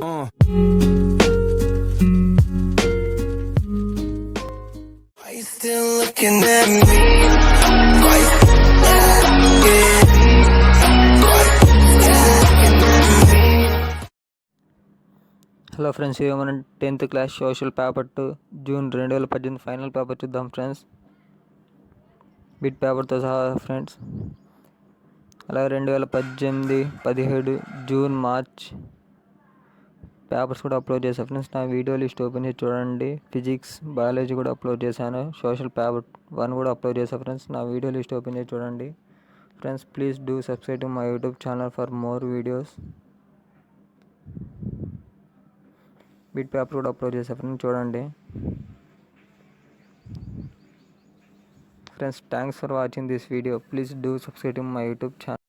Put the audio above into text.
Why you still looking at me? Why you still looking at me? Hello friends, ఇవి మనం 10th class social paper 2 June 2018 final paper చూద్దాం friends, bit పేపర్తో సహా friends. అలాగే 2018, 17 June, March papers కూడా upload చేశాను friends. నా video list open చేసి చూడండి. ఫిజిక్స్, బయాలజీ కూడా అప్లోడ్ చేశాను. సోషల్ పేపర్ 1 కూడా అప్లోడ్ చేశాను ఫ్రెండ్స్. నా వీడియో లిస్ట్ ఓపెన్ చేసి చూడండి friends. Please do subscribe to my YouTube channel for more videos. Bit paper కూడా అప్లోడ్ చేశాను ఫ్రెండ్స్, చూడండి friends. Thanks for watching this video. Please do subscribe to my YouTube channel.